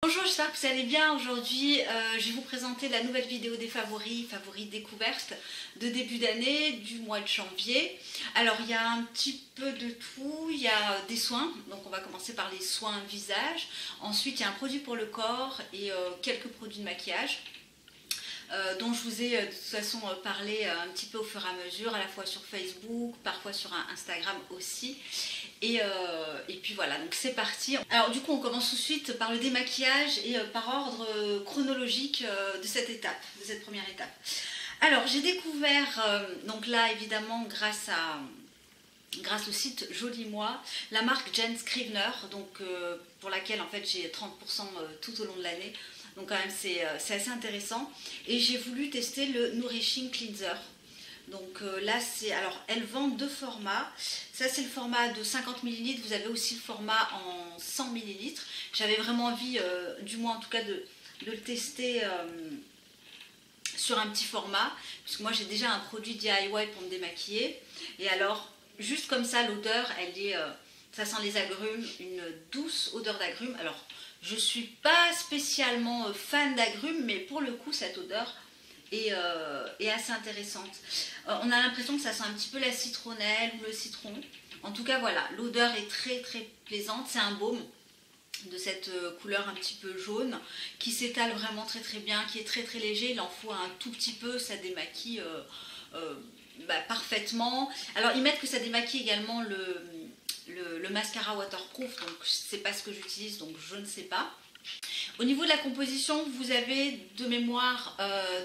Bonjour, j'espère que vous allez bien. Aujourd'hui, je vais vous présenter la nouvelle vidéo des favoris découvertes de début d'année, du mois de janvier. Alors, il y a un petit peu de tout. Il y a des soins, donc on va commencer par les soins visage. Ensuite, il y a un produit pour le corps et quelques produits de maquillage. Dont je vous ai de toute façon parlé un petit peu au fur et à mesure, à la fois sur Facebook, parfois sur Instagram aussi. Et puis voilà, donc c'est parti. Alors du coup on commence tout de suite par le démaquillage et par ordre chronologique de cette étape, de cette première étape. Alors j'ai découvert, donc là évidemment grâce au site Joli Moi, la marque Jen Scrivener, donc pour laquelle en fait j'ai 30% tout au long de l'année. Donc quand même c'est assez intéressant. Et j'ai voulu tester le Nourishing Cleanser. Donc là c'est, alors elle vend deux formats. Ça c'est le format de 50 ml. Vous avez aussi le format en 100 ml. J'avais vraiment envie, du moins en tout cas de le tester sur un petit format. Puisque moi j'ai déjà un produit DIY pour me démaquiller. Et alors juste comme ça l'odeur elle est... ça sent les agrumes, une douce odeur d'agrumes. Alors, je ne suis pas spécialement fan d'agrumes, mais pour le coup, cette odeur est assez intéressante. On a l'impression que ça sent un petit peu la citronnelle ou le citron. En tout cas, voilà, l'odeur est très très plaisante. C'est un baume de cette couleur un petit peu jaune qui s'étale vraiment très très bien, qui est très très léger. Il en faut un tout petit peu, ça démaquille parfaitement. Alors, ils mettent que ça démaquille également le mascara waterproof, donc c'est pas ce que j'utilise, donc je ne sais pas. Au niveau de la composition, vous avez de mémoire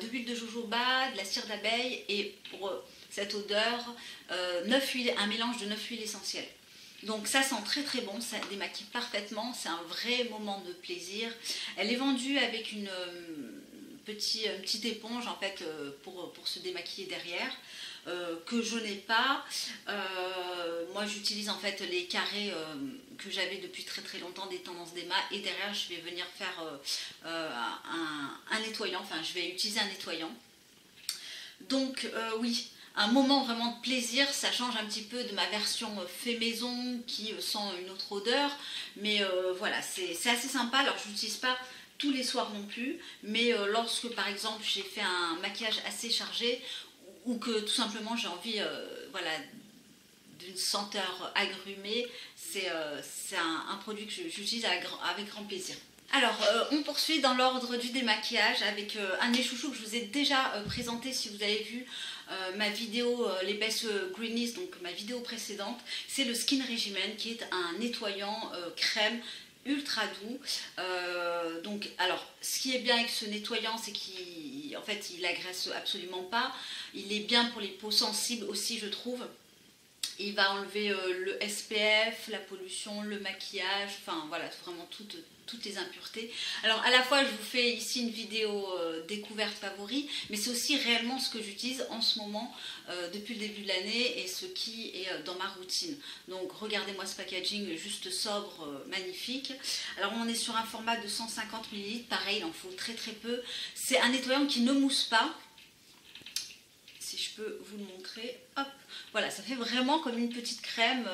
de l'huile de jojoba, de la cire d'abeille et pour cette odeur, 9 huiles, un mélange de 9 huiles essentielles. Donc ça sent très très bon, ça démaquille parfaitement, c'est un vrai moment de plaisir. Elle est vendue avec une petite éponge en fait pour se démaquiller derrière. Que je n'ai pas. Moi j'utilise en fait les carrés que j'avais depuis très très longtemps des tendances d'Emma et derrière je vais venir faire un nettoyant, enfin je vais utiliser un nettoyant. Donc oui, un moment vraiment de plaisir, ça change un petit peu de ma version fait maison qui sent une autre odeur, mais voilà, c'est assez sympa. Alors je l'utilise pas tous les soirs non plus, mais lorsque par exemple j'ai fait un maquillage assez chargé ou que tout simplement j'ai envie voilà, d'une senteur agrumée, c'est un produit que j'utilise avec grand plaisir. Alors, on poursuit dans l'ordre du démaquillage avec un de mes chouchous que je vous ai déjà présenté si vous avez vu ma vidéo les Best Greenies, donc ma vidéo précédente. C'est le Skin Regimen qui est un nettoyant crème ultra doux. Donc, alors, ce qui est bien avec ce nettoyant, c'est qu'il en fait, il agresse absolument pas. Il est bien pour les peaux sensibles aussi, je trouve. Il va enlever le SPF, la pollution, le maquillage, enfin voilà, vraiment toutes les impuretés. Alors à la fois je vous fais ici une vidéo découverte favori, mais c'est aussi réellement ce que j'utilise en ce moment depuis le début de l'année et ce qui est dans ma routine. Donc regardez-moi ce packaging juste sobre, magnifique. Alors on est sur un format de 150 ml, pareil il en faut très très peu. C'est un nettoyant qui ne mousse pas. Si je peux vous le montrer, hop, voilà, ça fait vraiment comme une petite crème,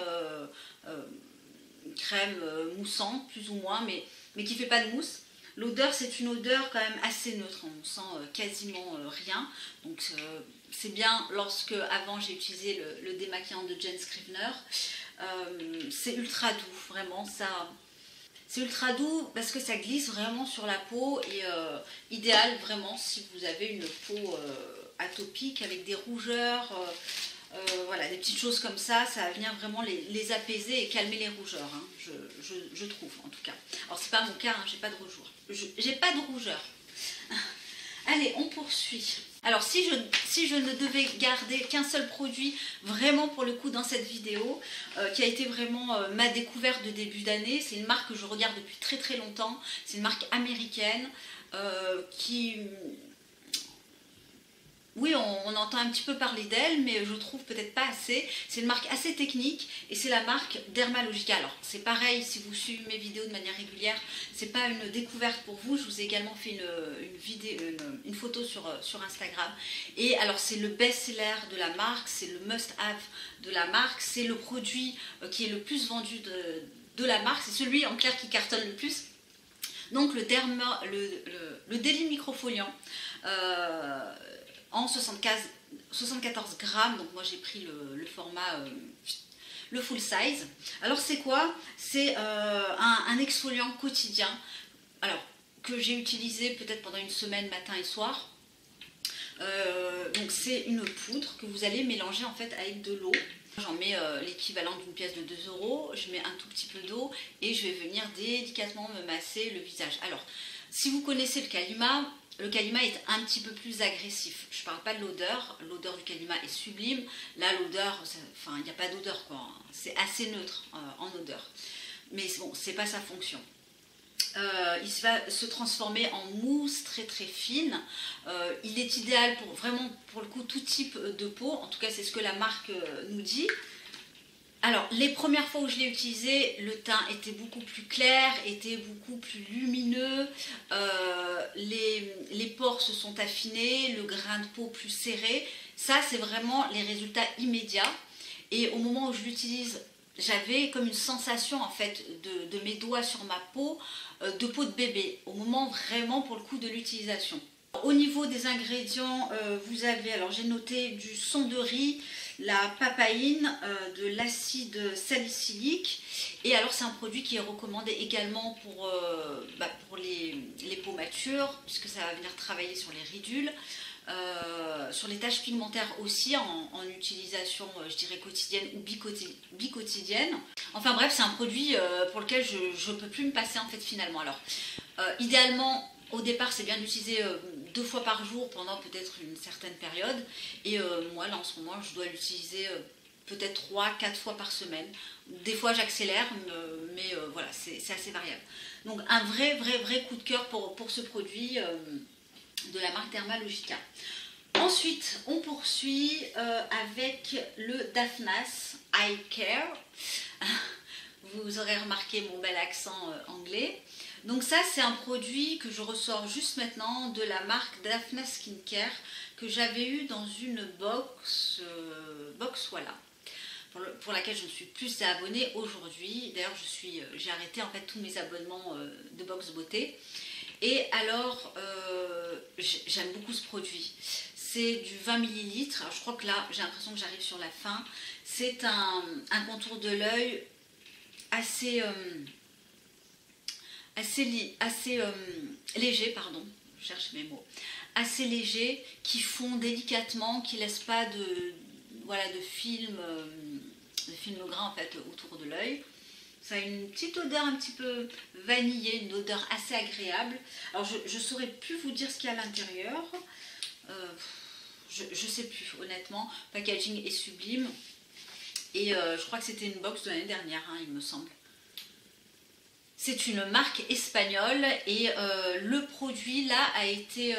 moussante, plus ou moins, mais qui ne fait pas de mousse. L'odeur, c'est une odeur quand même assez neutre, on sent quasiment rien. Donc c'est bien lorsque, avant j'ai utilisé le démaquillant de Jen Scrivener. C'est ultra doux, vraiment, ça... C'est ultra doux parce que ça glisse vraiment sur la peau et idéal vraiment si vous avez une peau atopique avec des rougeurs, voilà, des petites choses comme ça, ça va venir vraiment les apaiser et calmer les rougeurs, hein, je trouve en tout cas. Alors c'est pas mon cas, hein, j'ai pas de rougeur. J'ai pas de rougeur. Allez, on poursuit. Alors si je ne devais garder qu'un seul produit vraiment pour le coup dans cette vidéo, qui a été vraiment ma découverte de début d'année, c'est une marque que je regarde depuis très très longtemps, c'est une marque américaine qui... Oui, on entend un petit peu parler d'elle, mais je trouve peut-être pas assez. C'est une marque assez technique et c'est la marque Dermalogica. Alors, c'est pareil, si vous suivez mes vidéos de manière régulière, c'est pas une découverte pour vous. Je vous ai également fait une photo sur Instagram. Et alors, c'est le best-seller de la marque, c'est le must-have de la marque, c'est le produit qui est le plus vendu de la marque, c'est celui en clair qui cartonne le plus. Donc le Daily Microfoliant en 74 grammes, donc moi j'ai pris le format, le full size. Alors c'est quoi? C'est un exfoliant quotidien, alors que j'ai utilisé peut-être pendant une semaine matin et soir. Donc c'est une poudre que vous allez mélanger en fait avec de l'eau. J'en mets l'équivalent d'une pièce de 2 €, je mets un tout petit peu d'eau et je vais venir délicatement me masser le visage. Alors, si vous connaissez le Calima est un petit peu plus agressif. Je ne parle pas de l'odeur du Calima est sublime. Là, l'odeur, enfin, il n'y a pas d'odeur quoi. C'est assez neutre en odeur. Mais bon, c'est pas sa fonction. Il va se transformer en mousse très très fine. Il est idéal pour vraiment pour le coup tout type de peau. En tout cas c'est ce que la marque nous dit. Alors les premières fois où je l'ai utilisé, le teint était beaucoup plus clair, était beaucoup plus lumineux. Les pores se sont affinés, le grain de peau plus serré. Ça c'est vraiment les résultats immédiats. Et au moment où je l'utilise, j'avais comme une sensation en fait de mes doigts sur ma peau, de peau de bébé, au moment vraiment pour le coup de l'utilisation. Au niveau des ingrédients, vous avez, alors j'ai noté du son de riz, la papaïne, de l'acide salicylique, et alors c'est un produit qui est recommandé également pour les peaux matures, puisque ça va venir travailler sur les ridules. Sur les taches pigmentaires aussi en utilisation je dirais quotidienne ou biquotidienne. Enfin bref, c'est un produit pour lequel je ne peux plus me passer en fait finalement. Alors idéalement au départ c'est bien d'utiliser 2 fois par jour pendant peut-être une certaine période, et moi là en ce moment je dois l'utiliser peut-être 3-4 fois par semaine. Des fois j'accélère, mais voilà, c'est assez variable. Donc un vrai coup de cœur pour ce produit de la marque Dermalogica. Ensuite, on poursuit avec le Daphnas Eye Care. Vous aurez remarqué mon bel accent anglais. Donc ça, c'est un produit que je ressors juste maintenant de la marque Daphnas Skincare, que j'avais eu dans une box voilà, pour laquelle je ne suis plus abonnée aujourd'hui. D'ailleurs, j'ai arrêté en fait tous mes abonnements de box beauté. Et alors, j'aime beaucoup ce produit. C'est du 20 ml. Alors, je crois que là, j'ai l'impression que j'arrive sur la fin. C'est un contour de l'œil assez léger, pardon, je cherche mes mots. Assez léger, qui fond délicatement, qui ne laisse pas de film gras en fait autour de l'œil. Ça a une petite odeur un petit peu vanillée, une odeur assez agréable. Alors je ne saurais plus vous dire ce qu'il y a à l'intérieur. Je ne sais plus honnêtement. Le packaging est sublime. Et je crois que c'était une box de l'année dernière, hein, il me semble. C'est une marque espagnole et le produit là a été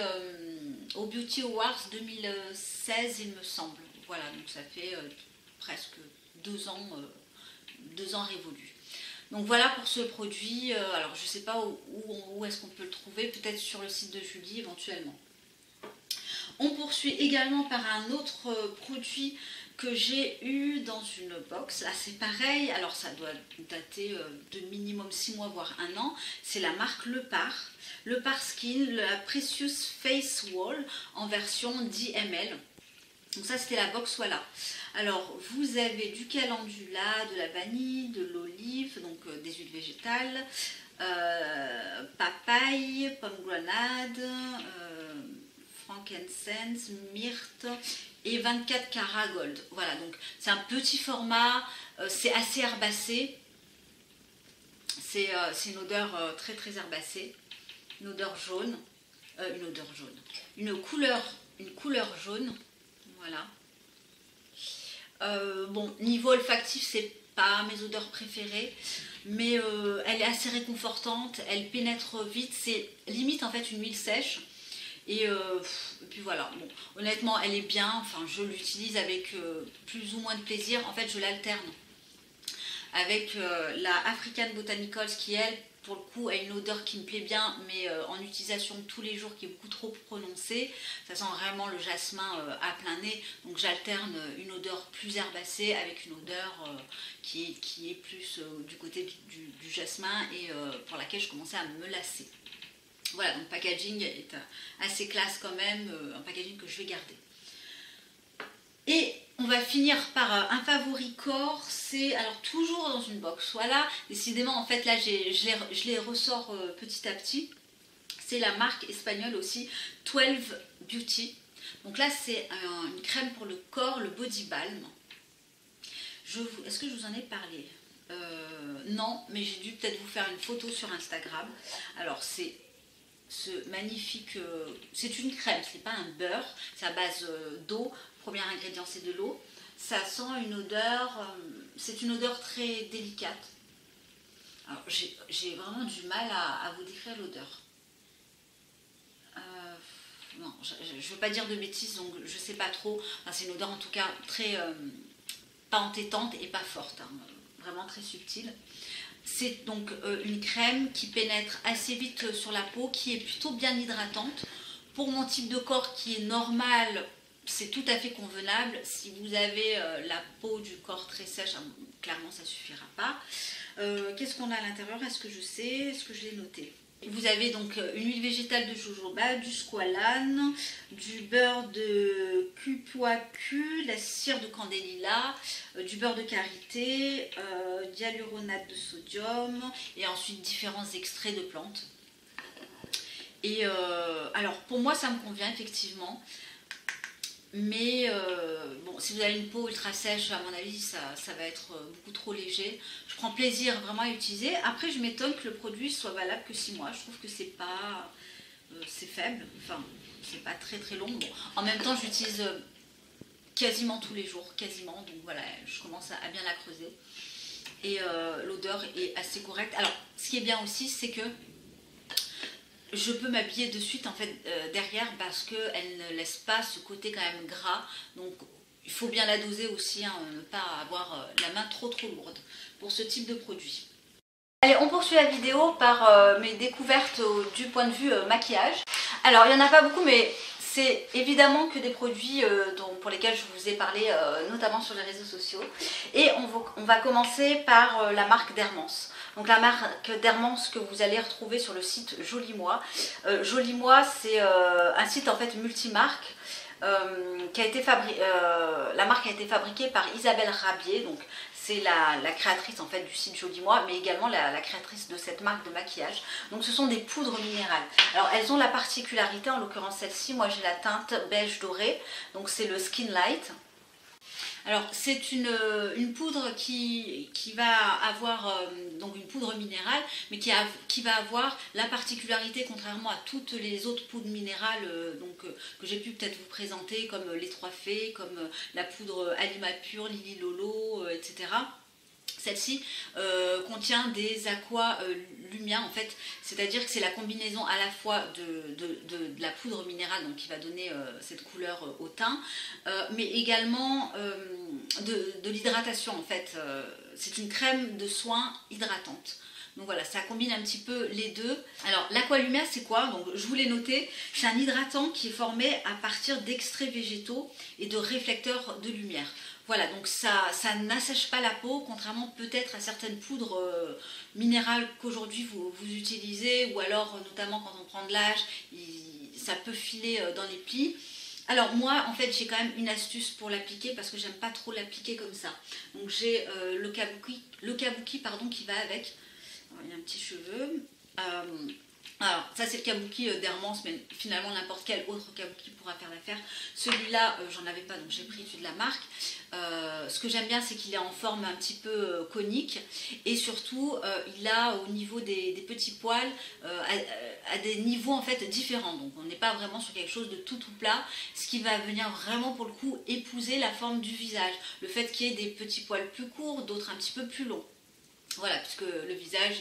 au Beauty Awards 2016 il me semble. Voilà, donc ça fait presque 2 ans révolus. Donc voilà pour ce produit. Alors je ne sais pas où est-ce qu'on peut le trouver, peut-être sur le site de Julie éventuellement. On poursuit également par un autre produit que j'ai eu dans une box. Là c'est pareil, alors ça doit dater de minimum 6 mois voire 1 an. C'est la marque Le Par Skin, la Precious Face Wall en version 10 ml. Donc ça c'était la box, voilà. Alors vous avez du calendula, de la vanille, de l'olive, donc des huiles végétales, papaye, pomme grenade, frankincense, myrte et 24 carats gold. Voilà, donc c'est un petit format, c'est assez herbacé. C'est une odeur très très herbacée, une odeur jaune, une couleur jaune, voilà. Bon, niveau olfactif, c'est pas mes odeurs préférées, mais elle est assez réconfortante, elle pénètre vite, c'est limite en fait une huile sèche. Et puis voilà, bon, honnêtement elle est bien, enfin je l'utilise avec plus ou moins de plaisir. En fait je l'alterne avec la African Botanicals qui elle pour le coup a une odeur qui me plaît bien, mais en utilisation tous les jours qui est beaucoup trop prononcée. Ça sent vraiment le jasmin à plein nez, donc j'alterne une odeur plus herbacée avec une odeur qui est plus du côté du jasmin et pour laquelle je commençais à me lasser. Voilà, donc le packaging est assez classe quand même, un packaging que je vais garder. Et on va finir par un favori corps, c'est alors toujours dans une box. Voilà, décidément en fait là je les ressors petit à petit. C'est la marque espagnole aussi, 12 Beauty. Donc là c'est une crème pour le corps, le Body Balm. Est-ce que je vous en ai parlé? Non, mais j'ai dû peut-être vous faire une photo sur Instagram. Alors c'est ce magnifique, c'est une crème, c'est pas un beurre, c'est à base d'eau. Premier ingrédient c'est de l'eau. Ça sent une odeur, c'est une odeur très délicate. Alors j'ai vraiment du mal à vous décrire l'odeur. Non, je ne veux pas dire de bêtises, donc je sais pas trop. Enfin, c'est une odeur en tout cas très pas entêtante et pas forte, hein, vraiment très subtile. C'est donc une crème qui pénètre assez vite sur la peau, qui est plutôt bien hydratante. Pour mon type de corps qui est normal, c'est tout à fait convenable. Si vous avez la peau du corps très sèche, clairement ça ne suffira pas. Qu'est-ce qu'on a à l'intérieur? Est-ce que je sais? Est-ce que je l'ai noté? Vous avez donc une huile végétale de jojoba, du squalane, du beurre de cupuacu, la cire de candélila, du beurre de karité, d'hyaluronate de sodium et ensuite différents extraits de plantes. Et alors pour moi ça me convient effectivement. Mais bon, si vous avez une peau ultra sèche, à mon avis, ça va être beaucoup trop léger. Je prends plaisir vraiment à utiliser. Après, je m'étonne que le produit soit valable que 6 mois. Je trouve que c'est pas, c'est faible. Enfin, c'est pas très très long. Bon, en même temps, j'utilise quasiment tous les jours, quasiment. Donc voilà, je commence à bien la creuser. Et l'odeur est assez correcte. Alors, ce qui est bien aussi, c'est que je peux m'habiller de suite en fait derrière parce qu'elle ne laisse pas ce côté quand même gras. Donc il faut bien la doser aussi, hein, ne pas avoir la main trop lourde pour ce type de produit. Allez, on poursuit la vidéo par mes découvertes du point de vue maquillage. Alors il n'y en a pas beaucoup, mais c'est évidemment que des produits pour lesquels je vous ai parlé notamment sur les réseaux sociaux. Et on va commencer par la marque Dermance. Donc la marque Dermance que vous allez retrouver sur le site Joli Moi. Joli Moi, c'est un site en fait multimarque. La marque a été fabriquée par Isabelle Rabier, donc c'est la créatrice en fait du site Joli Moi, mais également la créatrice de cette marque de maquillage. Donc ce sont des poudres minérales. Alors elles ont la particularité, en l'occurrence celle-ci, moi j'ai la teinte beige doré, donc c'est le Skin Light. Alors c'est une poudre qui va avoir, donc une poudre minérale, mais qui va avoir la particularité, contrairement à toutes les autres poudres minérales que j'ai pu peut-être vous présenter, comme les Trois Fées, comme la poudre Alima Pure, Lily Lolo, etc. Celle-ci contient des aqua lumia en fait, c'est-à-dire que c'est la combinaison à la fois de la poudre minérale donc qui va donner cette couleur au teint, mais également de l'hydratation en fait. C'est une crème de soin hydratante. Donc voilà, ça combine un petit peu les deux. Alors l'aqualumia c'est quoi? Donc je vous l'ai noté, c'est un hydratant qui est formé à partir d'extraits végétaux et de réflecteurs de lumière. Voilà, donc ça n'assèche pas la peau, contrairement peut-être à certaines poudres minérales qu'aujourd'hui vous utilisez, ou alors notamment quand on prend de l'âge, ça peut filer dans les plis. Alors moi, en fait, j'ai quand même une astuce pour l'appliquer parce que j'aime pas trop l'appliquer comme ça. Donc j'ai le kabuki pardon, qui va avec. Alors, il y a un petit cheveu. Alors ça c'est le kabuki Dermance, mais finalement n'importe quel autre kabuki pourra faire l'affaire. Celui-là j'en avais pas, donc j'ai pris celui de la marque. Ce que j'aime bien c'est qu'il est en forme un petit peu conique, et surtout il a au niveau des petits poils à des niveaux en fait différents. Donc on n'est pas vraiment sur quelque chose de tout plat, ce qui va venir vraiment pour le coup épouser la forme du visage. Le fait qu'il y ait des petits poils plus courts, d'autres un petit peu plus longs. Voilà, puisque le visage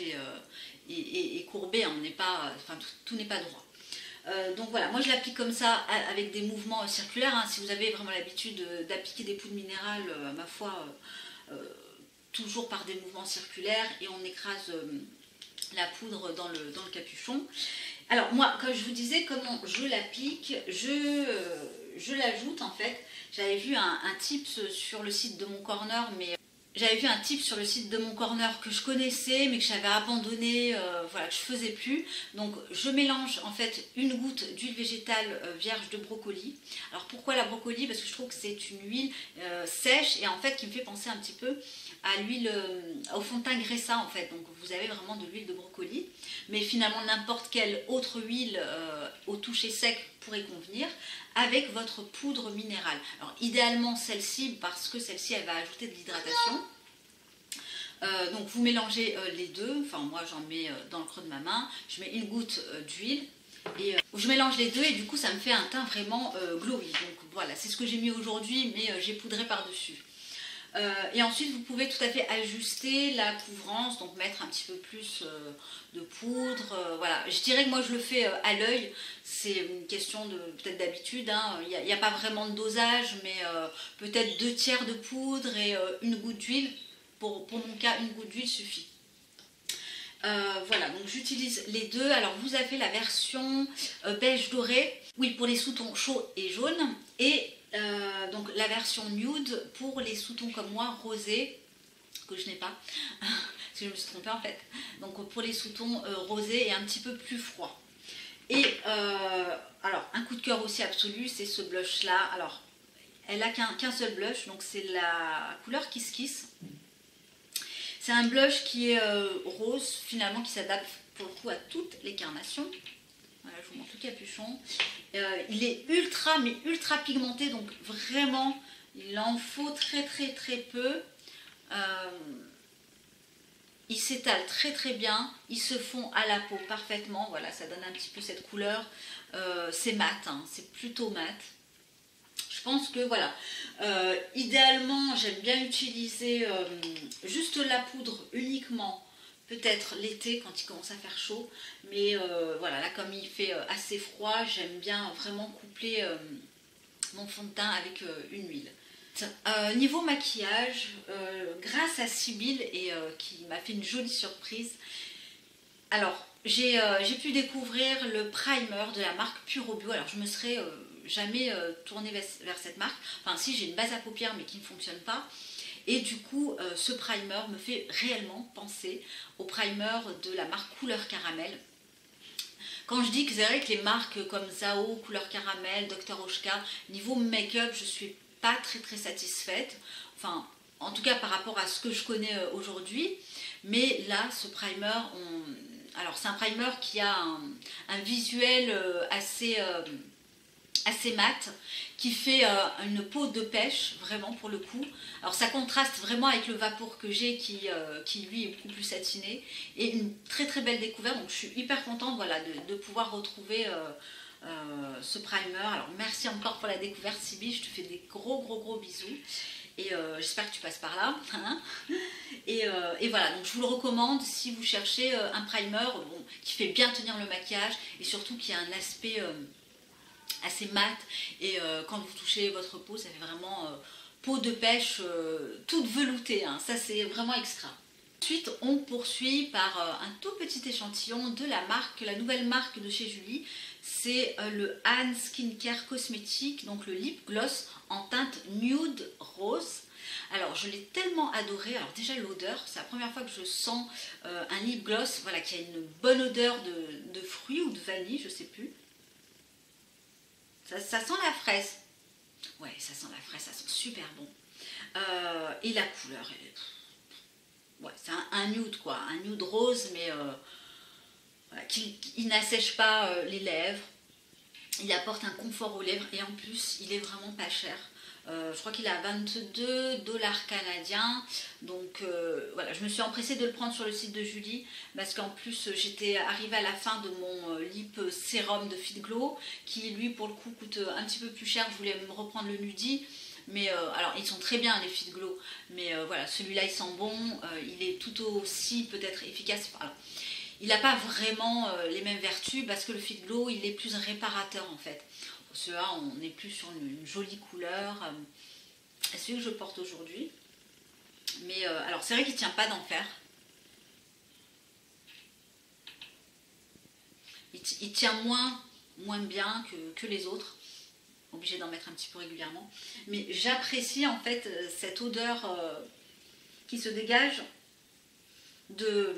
est courbé, hein, on n'est pas, enfin, tout n'est pas droit. Donc voilà, moi je l'applique comme ça avec des mouvements circulaires. Hein. Si vous avez vraiment l'habitude d'appliquer des poudres minérales, ma foi, toujours par des mouvements circulaires, et on écrase la poudre dans le capuchon. Alors moi, comme je vous disais, comment je l'applique, je l'ajoute en fait. J'avais vu un tips sur le site de mon corner, mais j'avais vu un tip sur le site de mon corner que je connaissais mais que j'avais abandonné, voilà, que je faisais plus. Donc je mélange en fait une goutte d'huile végétale vierge de brocoli. Alors pourquoi la brocoli? Parce que je trouve que c'est une huile sèche et en fait qui me fait penser un petit peu à l'huile, au fond de teint Gressa en fait. Donc vous avez vraiment de l'huile de brocoli, mais finalement n'importe quelle autre huile au toucher sec pourrait convenir, avec votre poudre minérale. Alors idéalement celle-ci, parce que celle-ci elle va ajouter de l'hydratation. Donc vous mélangez les deux, enfin moi j'en mets dans le creux de ma main, je mets une goutte d'huile et je mélange les deux et du coup ça me fait un teint vraiment glowy. Donc voilà, c'est ce que j'ai mis aujourd'hui, mais j'ai poudré par-dessus. Et ensuite vous pouvez tout à fait ajuster la couvrance, donc mettre un petit peu plus de poudre, voilà. Je dirais que moi je le fais à l'œil, c'est une question de peut-être d'habitude, hein. Il n'y a pas vraiment de dosage, mais peut-être 2/3 de poudre et une goutte d'huile, pour mon cas une goutte d'huile suffit. Voilà, donc j'utilise les deux. Alors vous avez la version beige doré, oui, pour les sous-tons chauds et jaunes, et donc la version nude pour les sous-tons comme moi, rosés, que je n'ai pas, parce que je me suis trompée en fait. Donc pour les sous-tons rosés et un petit peu plus froid. Et alors un coup de cœur aussi absolu, c'est ce blush là. Alors elle a qu'un seul blush, donc c'est la couleur Kiss Kiss. C'est un blush qui est rose, finalement, qui s'adapte pour le coup à toutes les carnations. Voilà, je vous montre le capuchon. Il est ultra, mais ultra pigmenté, donc vraiment, il en faut très très très peu. Il s'étale très très bien, il se fond à la peau parfaitement. Voilà, ça donne un petit peu cette couleur. C'est mat, hein, c'est plutôt mat. Je pense que voilà, idéalement j'aime bien utiliser juste la poudre uniquement, peut-être l'été quand il commence à faire chaud, mais voilà, là comme il fait assez froid, j'aime bien vraiment coupler mon fond de teint avec une huile. Niveau maquillage, grâce à Sybille et qui m'a fait une jolie surprise, alors j'ai pu découvrir le primer de la marque Puro Bio. Alors je me serais jamais tournée vers cette marque. Enfin si, j'ai une base à paupières mais qui ne fonctionne pas. Et du coup ce primer me fait réellement penser au primer de la marque Couleur Caramel. Quand je dis que c'est vrai que les marques comme Zao, Couleur Caramel, Dr. Oshka, niveau make-up, je suis pas très très satisfaite. Enfin, en tout cas par rapport à ce que je connais aujourd'hui. Mais là, ce primer, alors c'est un primer qui a un visuel assez mat, qui fait une peau de pêche, vraiment pour le coup. Alors ça contraste vraiment avec le Vapour que j'ai qui lui est beaucoup plus satiné. Et une très très belle découverte, donc je suis hyper contente, voilà, de pouvoir retrouver ce primer. Alors merci encore pour la découverte Sybille, je te fais des gros bisous. Et j'espère que tu passes par là. Hein. Et voilà, donc je vous le recommande si vous cherchez un primer bon, qui fait bien tenir le maquillage et surtout qui a un aspect assez mat. Et quand vous touchez votre peau, ça fait vraiment peau de pêche toute veloutée. Hein. Ça, c'est vraiment extra. Ensuite, on poursuit par un tout petit échantillon de la nouvelle marque de chez Julie. C'est le Han Skincare Cosmétique, donc le lip gloss en teinte nude rose. Alors je l'ai tellement adoré. Alors déjà l'odeur, c'est la première fois que je sens un lip gloss, voilà, qui a une bonne odeur de fruits ou de vanille, je sais plus. Ça sent la fraise. Ouais, ça sent la fraise, ça sent super bon. Et la couleur, ouais, c'est un nude quoi, un nude rose, mais voilà, qui n'assèche pas les lèvres. Il apporte un confort aux lèvres et en plus, il est vraiment pas cher. Je crois qu'il est à 22 $ canadiens. Donc voilà, je me suis empressée de le prendre sur le site de Julie parce qu'en plus j'étais arrivée à la fin de mon lip sérum de Fit Glow qui lui pour le coup coûte un petit peu plus cher. Je voulais me reprendre le Nudie. Mais alors ils sont très bien les Fit Glow, mais voilà, celui-là il sent bon, il est tout aussi peut-être efficace. Alors, il n'a pas vraiment les mêmes vertus parce que le Fit Glow il est plus réparateur en fait. Celui-là on est plus sur une jolie couleur. C'est celui que je porte aujourd'hui. Mais alors c'est vrai qu'il ne tient pas d'enfer. Il tient moins bien que les autres. Obligé d'en mettre un petit peu régulièrement. Mais j'apprécie en fait cette odeur qui se dégage de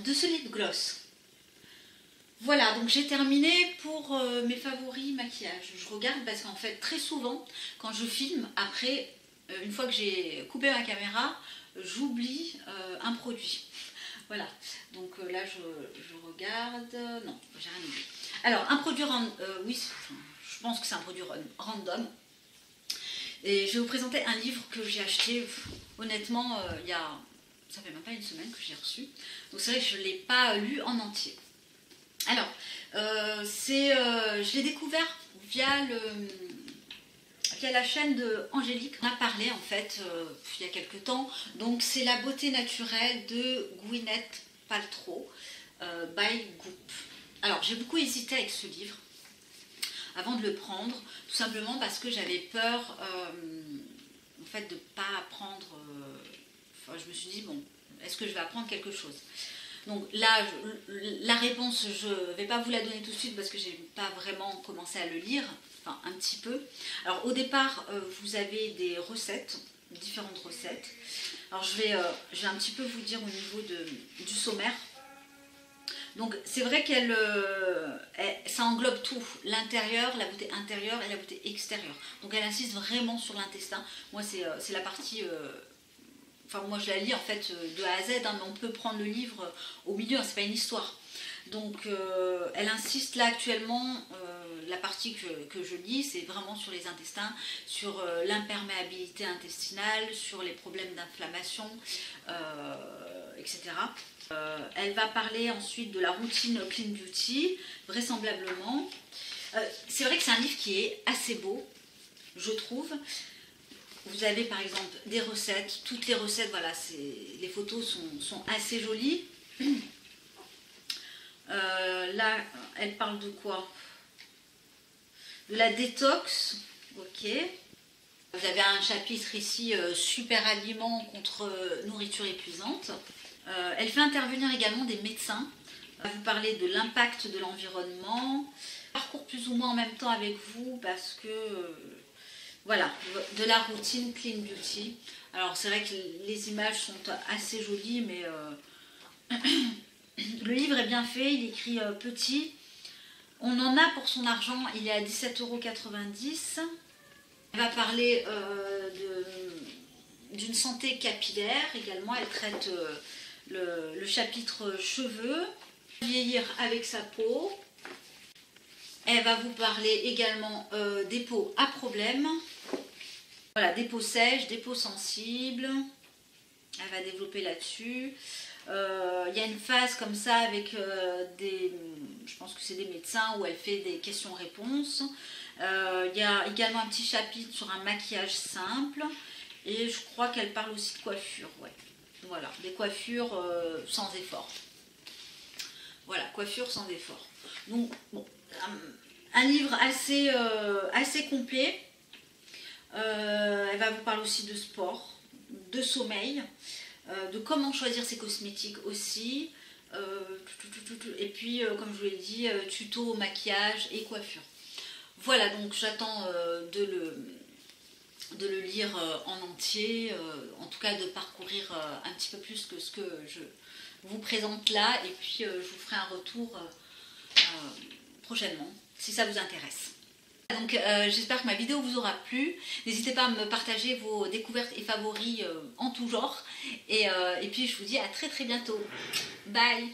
ce lip gloss. Voilà, donc j'ai terminé pour mes favoris maquillage. Je regarde parce qu'en fait, très souvent, quand je filme, après, une fois que j'ai coupé ma caméra, j'oublie un produit. Voilà, donc là, je regarde... Non, j'ai rien oublié. Alors, un produit, oui, je pense que c'est un produit random. Et je vais vous présenter un livre que j'ai acheté, honnêtement, ça fait même pas une semaine que j'ai reçu. Donc c'est vrai que je ne l'ai pas lu en entier. Alors, je l'ai découvert via la chaîne de Angélique. On a parlé en fait il y a quelques temps. Donc c'est La beauté naturelle de Gwyneth Paltrow by Goop. Alors j'ai beaucoup hésité avec ce livre avant de le prendre, tout simplement parce que j'avais peur en fait de ne pas apprendre. Je me suis dit bon, est-ce que je vais apprendre quelque chose? Donc là, la réponse, je ne vais pas vous la donner tout de suite parce que je n'ai pas vraiment commencé à le lire, enfin un petit peu. Alors au départ, vous avez des recettes, différentes recettes. Alors je vais un petit peu vous dire au niveau du sommaire. Donc c'est vrai ça englobe tout, l'intérieur, la beauté intérieure et la beauté extérieure. Donc elle insiste vraiment sur l'intestin. Moi c'est la partie... Enfin, moi je la lis en fait de A à Z, hein, mais on peut prendre le livre au milieu, hein, c'est pas une histoire. Donc elle insiste là actuellement, la partie que je lis, c'est vraiment sur les intestins, sur l'imperméabilité intestinale, sur les problèmes d'inflammation, etc. Elle va parler ensuite de la routine Clean Beauty, vraisemblablement. C'est vrai que c'est un livre qui est assez beau, je trouve. Vous avez par exemple des recettes, toutes les recettes, voilà, les photos sont assez jolies. Là, elle parle de quoi? De la détox, ok. Vous avez un chapitre ici, super aliments contre nourriture épuisante. Elle fait intervenir également des médecins. Elle va vous parler de l'impact de l'environnement. Parcours plus ou moins en même temps avec vous parce que... Voilà, de la routine Clean Beauty. Alors c'est vrai que les images sont assez jolies, mais le livre est bien fait, il écrit petit. On en a pour son argent, il est à 17,90 €. Elle va parler d'une santé capillaire également. Elle traite le chapitre cheveux, vieillir avec sa peau. Elle va vous parler également des peaux à problème. Voilà, des peaux sèches, des peaux sensibles. Elle va développer là-dessus. Il y a une phase comme ça avec je pense que c'est des médecins où elle fait des questions-réponses. Il y a également un petit chapitre sur un maquillage simple. Et je crois qu'elle parle aussi de coiffure. Ouais. Voilà, des coiffures sans effort. Voilà, coiffure sans effort. Donc, bon, un livre assez complet. Elle va vous parler aussi de sport, de sommeil, de comment choisir ses cosmétiques aussi. Et puis, comme je vous l'ai dit, tuto, maquillage et coiffure. Voilà, donc j'attends de le lire en entier, en tout cas de parcourir un petit peu plus que ce que je vous présente là. Et puis, je vous ferai un retour prochainement, si ça vous intéresse. Donc j'espère que ma vidéo vous aura plu. N'hésitez pas à me partager vos découvertes et favoris en tout genre. Et puis je vous dis à très très bientôt. Bye!